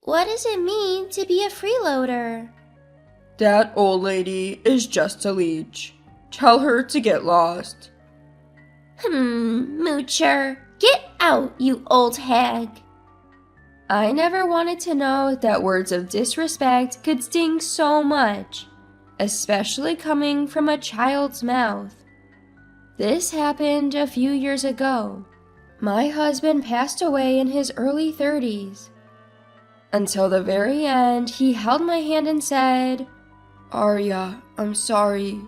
What does it mean to be a freeloader? That old lady is just a leech. Tell her to get lost. Moocher, get out, you old hag. I never wanted to know that words of disrespect could sting so much, especially coming from a child's mouth. This happened a few years ago. My husband passed away in his early 30s. Until the very end, he held my hand and said, Arya, I'm sorry.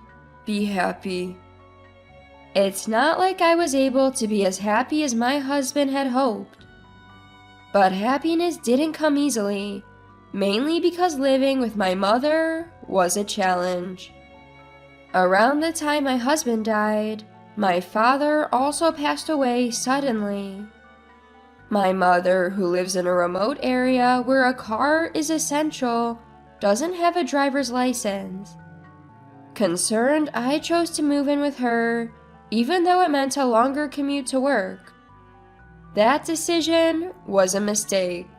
Be happy. It's not like I was able to be as happy as my husband had hoped. But happiness didn't come easily, mainly because living with my mother was a challenge. Around the time my husband died, my father also passed away suddenly. My mother, who lives in a remote area where a car is essential, doesn't have a driver's license. Concerned, I chose to move in with her, even though it meant a longer commute to work. That decision was a mistake.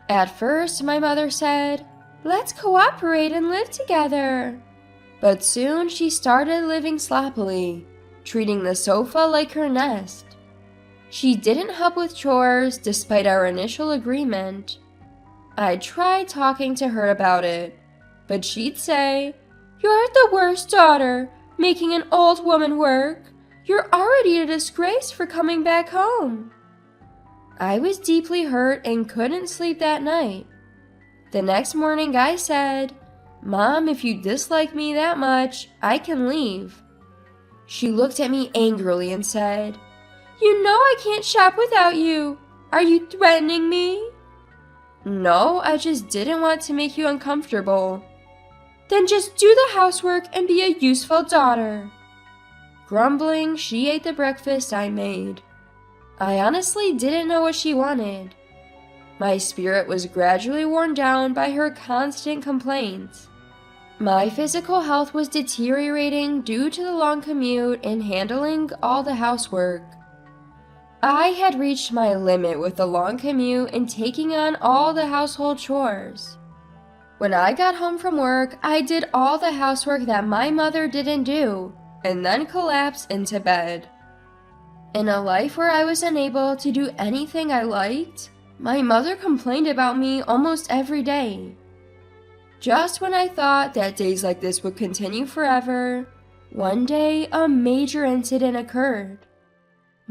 At first, my mother said, "Let's cooperate and live together." But soon she started living sloppily, treating the sofa like her nest. She didn't help with chores despite our initial agreement. I tried talking to her about it, but she'd say, "You're the worst daughter, making an old woman work. You're already a disgrace for coming back home." I was deeply hurt and couldn't sleep that night. The next morning I said, "Mom, if you dislike me that much, I can leave." She looked at me angrily and said, "You know I can't shop without you. Are you threatening me?" "No, I just didn't want to make you uncomfortable." "Then just do the housework and be a useful daughter." Grumbling, she ate the breakfast I made. I honestly didn't know what she wanted. My spirit was gradually worn down by her constant complaints. My physical health was deteriorating due to the long commute and handling all the housework. I had reached my limit with the long commute and taking on all the household chores. When I got home from work, I did all the housework that my mother didn't do, and then collapsed into bed. In a life where I was unable to do anything I liked, my mother complained about me almost every day. Just when I thought that days like this would continue forever, one day a major incident occurred.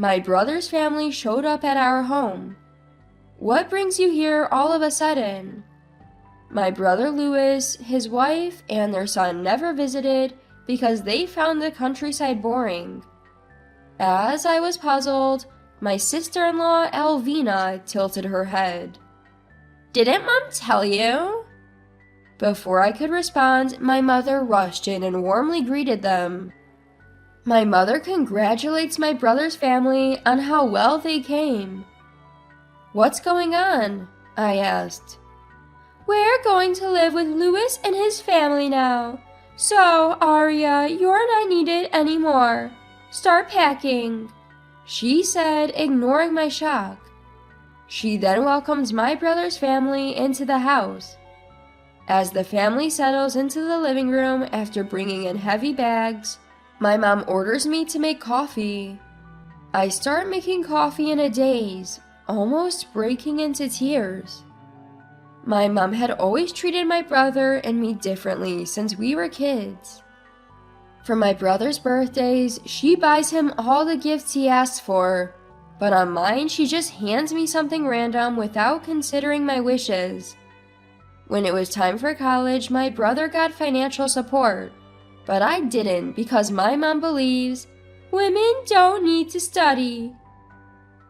My brother's family showed up at our home. "What brings you here all of a sudden?" My brother Louis, his wife, and their son never visited because they found the countryside boring. As I was puzzled, my sister-in-law Elvina tilted her head. "Didn't Mom tell you?" Before I could respond, my mother rushed in and warmly greeted them. My mother congratulates my brother's family on how well they came. "What's going on?" I asked. "We're going to live with Louis and his family now. So, Arya, you're not needed anymore. Start packing," she said, ignoring my shock. She then welcomes my brother's family into the house. As the family settles into the living room after bringing in heavy bags, my mom orders me to make coffee. I start making coffee in a daze, almost breaking into tears. My mom had always treated my brother and me differently since we were kids. For my brother's birthdays, she buys him all the gifts he asks for, but on mine she just hands me something random without considering my wishes. When it was time for college, my brother got financial support, but I didn't because my mom believes women don't need to study.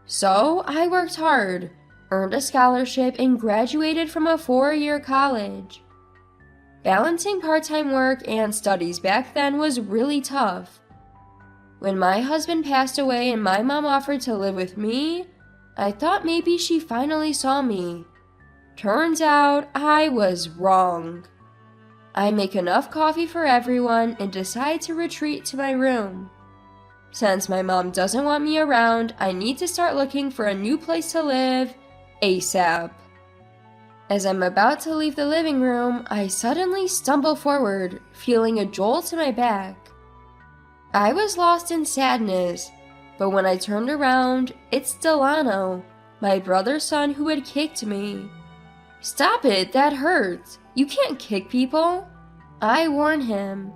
So I worked hard, earned a scholarship, and graduated from a 4-year college. Balancing part-time work and studies back then was really tough. When my husband passed away and my mom offered to live with me, I thought maybe she finally saw me. Turns out I was wrong. I make enough coffee for everyone and decide to retreat to my room. Since my mom doesn't want me around, I need to start looking for a new place to live ASAP. As I'm about to leave the living room, I suddenly stumble forward, feeling a jolt in my back. I was lost in sadness, but when I turned around, it's Delano, my brother's son who had kicked me. "Stop it, that hurts. You can't kick people," I warn him.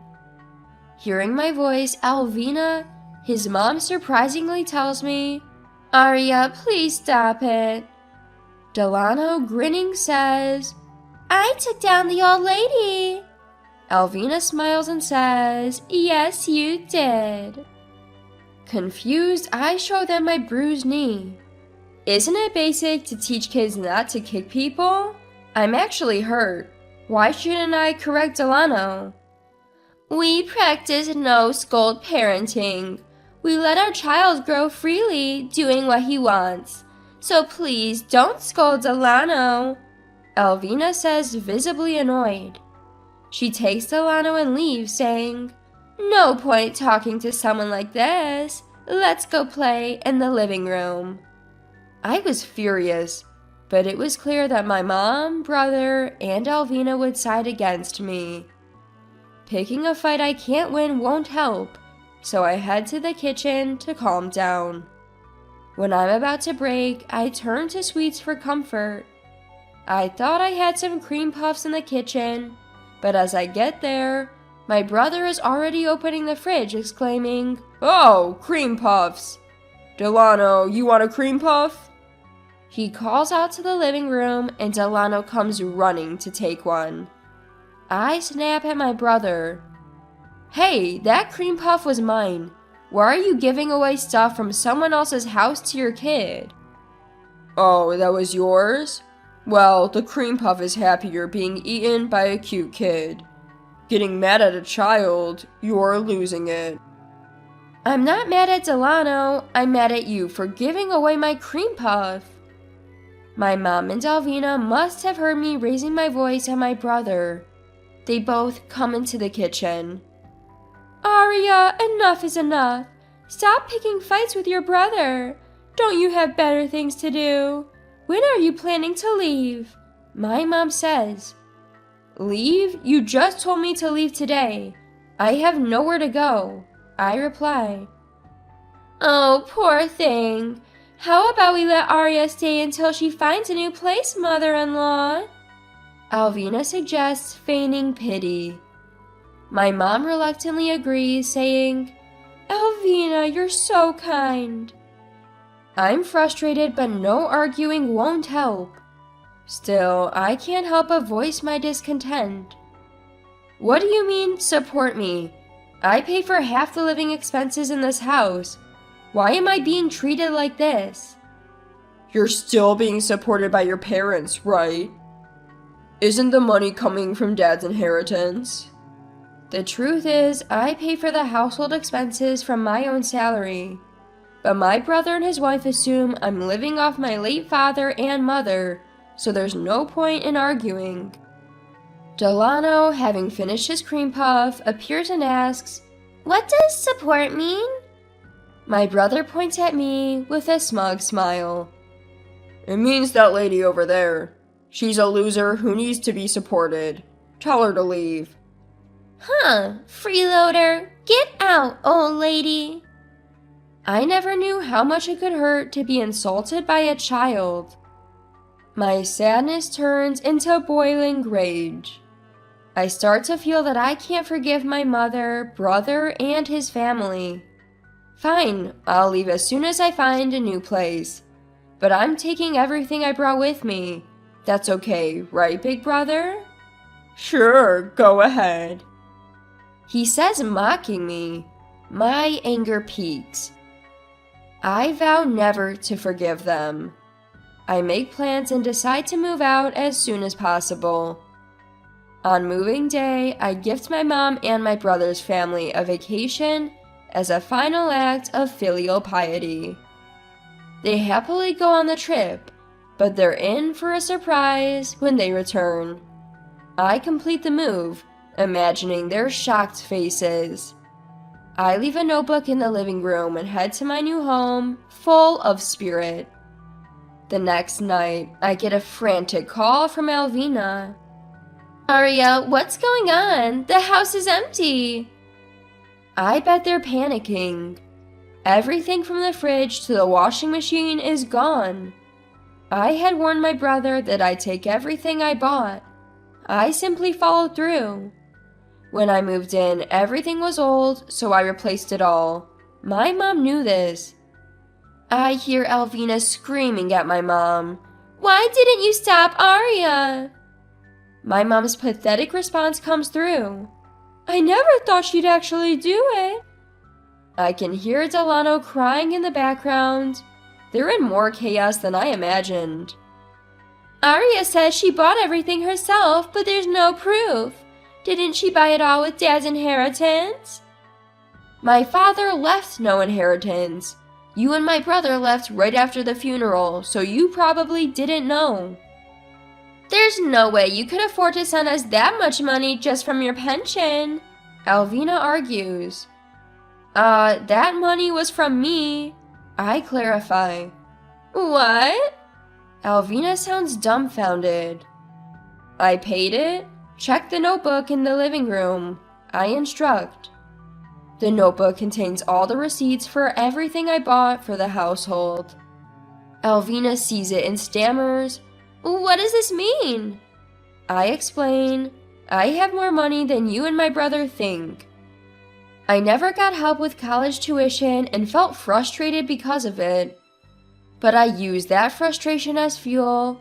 Hearing my voice, Alvina, his mom, surprisingly tells me, "Arya, please stop it." Delano, grinning, says, I took down the old lady. Alvina smiles and says, "Yes, you did." Confused, I show them my bruised knee. Isn't it basic to teach kids not to kick people? I'm actually hurt. Why shouldn't I correct Delano? We practice no-scold parenting. We let our child grow freely, doing what he wants. So please don't scold Delano. Alvina says, visibly annoyed. She takes Delano and leaves, saying, No point talking to someone like this. Let's go play in the living room. I was furious, but it was clear that my mom, brother, and Alvina would side against me. Picking a fight I can't win won't help, so I head to the kitchen to calm down. When I'm about to break, I turn to sweets for comfort. I thought I had some cream puffs in the kitchen, but as I get there, my brother is already opening the fridge, exclaiming, "Oh, cream puffs! Delano, you want a cream puff?" He calls out to the living room, and Delano comes running to take one. I snap at my brother. "Hey, that cream puff was mine. Why are you giving away stuff from someone else's house to your kid?" "Oh, that was yours? Well, the cream puff is happy you're being eaten by a cute kid. Getting mad at a child, you're losing it." "I'm not mad at Delano. I'm mad at you for giving away my cream puff." My mom and Alvina must have heard me raising my voice at my brother. They both come into the kitchen. "Arya, enough is enough. Stop picking fights with your brother. Don't you have better things to do? When are you planning to leave?" My mom says. "Leave? You just told me to leave today. I have nowhere to go," I reply. Oh, poor thing. How about we let Arya stay until she finds a new place, mother-in-law? Alvina suggests, feigning pity. My mom reluctantly agrees, saying, "Alvina, you're so kind." I'm frustrated, but no arguing won't help. Still, I can't help but voice my discontent. "What do you mean, support me? I pay for half the living expenses in this house. Why am I being treated like this?" "You're still being supported by your parents, right? Isn't the money coming from Dad's inheritance?" The truth is, I pay for the household expenses from my own salary. But my brother and his wife assume I'm living off my late father and mother, so there's no point in arguing. Delano, having finished his cream puff, appears and asks, What does support mean? My brother points at me with a smug smile. "It means that lady over there. She's a loser who needs to be supported. Tell her to leave." Huh, freeloader, get out, old lady. I never knew how much it could hurt to be insulted by a child. My sadness turns into boiling rage. I start to feel that I can't forgive my mother, brother, and his family. Fine, I'll leave as soon as I find a new place. But I'm taking everything I brought with me. That's okay, right, big brother? "Sure, go ahead." He says, mocking me. My anger peaks. I vow never to forgive them. I make plans and decide to move out as soon as possible. On moving day, I gift my mom and my brother's family a vacation as a final act of filial piety. They happily go on the trip, but they're in for a surprise when they return. I complete the move, imagining their shocked faces. I leave a notebook in the living room and head to my new home, full of spirit. The next night, I get a frantic call from Alvina. Aria, what's going on? The house is empty. I bet they're panicking. Everything from the fridge to the washing machine is gone. I had warned my brother that I'd take everything I bought. I simply followed through. When I moved in, everything was old, so I replaced it all. My mom knew this. I hear Alvina screaming at my mom. Why didn't you stop Aria? My mom's pathetic response comes through. I never thought she'd actually do it. I can hear Delano crying in the background. They're in more chaos than I imagined. Aria says she bought everything herself, but there's no proof. Didn't she buy it all with Dad's inheritance? My father left no inheritance. You and my brother left right after the funeral, so you probably didn't know. There's no way you could afford to send us that much money just from your pension. Alvina argues. That money was from me. I clarify. What? Alvina sounds dumbfounded. I paid it. Check the notebook in the living room. I instruct. The notebook contains all the receipts for everything I bought for the household. Alvina sees it and stammers. What does this mean? I explain. I have more money than you and my brother think. I never got help with college tuition and felt frustrated because of it. But I used that frustration as fuel,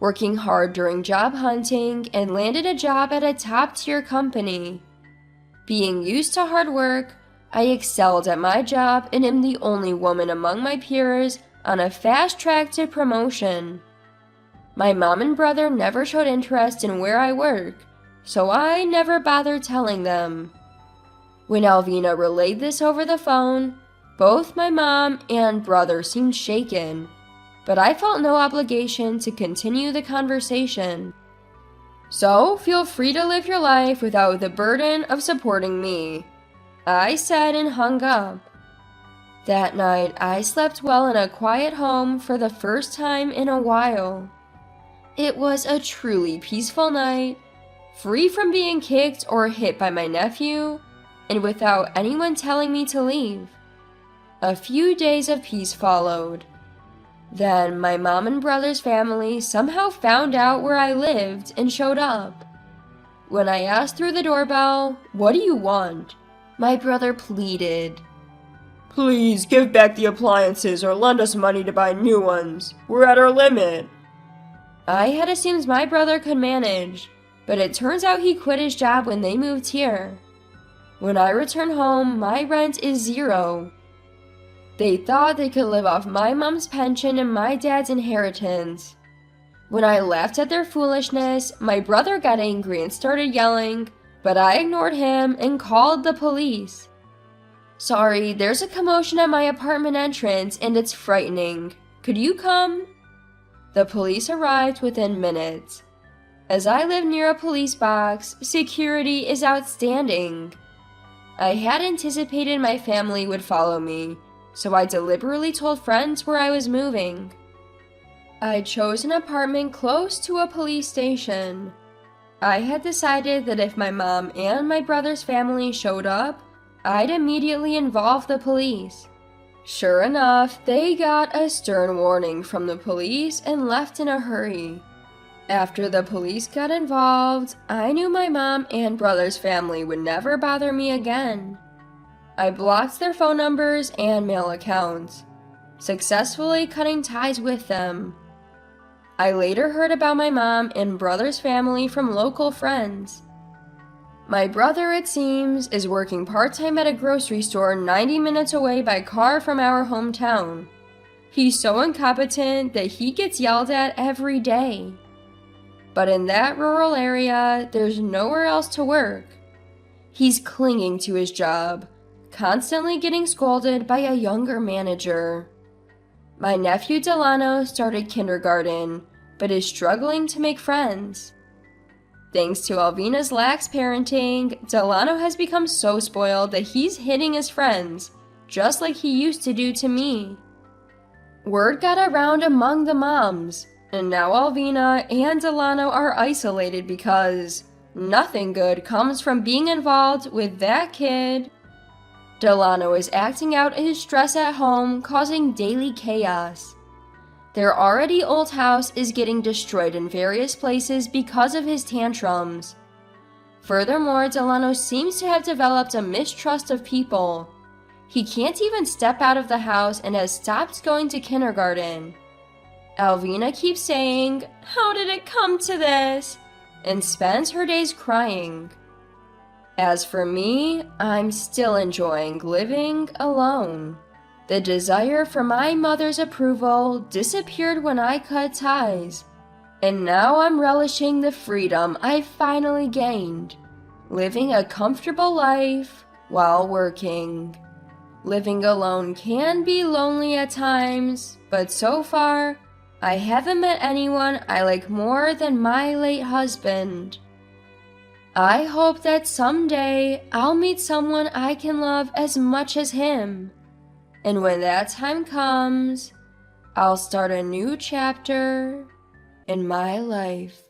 working hard during job hunting, and landed a job at a top-tier company. Being used to hard work, I excelled at my job and am the only woman among my peers on a fast track to promotion. My mom and brother never showed interest in where I work, so I never bothered telling them. When Alvina relayed this over the phone, both my mom and brother seemed shaken, but I felt no obligation to continue the conversation. So feel free to live your life without the burden of supporting me, I said and hung up. That night, I slept well in a quiet home for the first time in a while. It was a truly peaceful night, free from being kicked or hit by my nephew, and without anyone telling me to leave. A few days of peace followed. Then my mom and brother's family somehow found out where I lived and showed up. When I asked through the doorbell, "What do you want?" my brother pleaded. Please give back the appliances or lend us money to buy new ones. We're at our limit. I had assumed my brother could manage, but it turns out he quit his job when they moved here. When I return home, my rent is $0. They thought they could live off my mom's pension and my dad's inheritance. When I laughed at their foolishness, my brother got angry and started yelling, but I ignored him and called the police. Sorry, there's a commotion at my apartment entrance and it's frightening. Could you come? The police arrived within minutes. As I live near a police box, security is outstanding. I had anticipated my family would follow me, so I deliberately told friends where I was moving. I chose an apartment close to a police station. I had decided that if my mom and my brother's family showed up, I'd immediately involve the police. Sure enough, they got a stern warning from the police and left in a hurry. After the police got involved, I knew my mom and brother's family would never bother me again. I blocked their phone numbers and mail accounts, successfully cutting ties with them. I later heard about my mom and brother's family from local friends. My brother, it seems, is working part-time at a grocery store 90 minutes away by car from our hometown. He's so incompetent that he gets yelled at every day. But in that rural area, there's nowhere else to work. He's clinging to his job, constantly getting scolded by a younger manager. My nephew Delano started kindergarten, but is struggling to make friends. Thanks to Alvina's lax parenting, Delano has become so spoiled that he's hitting his friends, just like he used to do to me. Word got around among the moms, and now Alvina and Delano are isolated because nothing good comes from being involved with that kid. Delano is acting out his stress at home, causing daily chaos. Their already old house is getting destroyed in various places because of his tantrums. Furthermore, Delano seems to have developed a mistrust of people. He can't even step out of the house and has stopped going to kindergarten. Alvina keeps saying, "How did it come to this?" and spends her days crying. As for me, I'm still enjoying living alone. The desire for my mother's approval disappeared when I cut ties, and now I'm relishing the freedom I finally gained, living a comfortable life while working. Living alone can be lonely at times, but so far, I haven't met anyone I like more than my late husband. I hope that someday I'll meet someone I can love as much as him. And when that time comes, I'll start a new chapter in my life.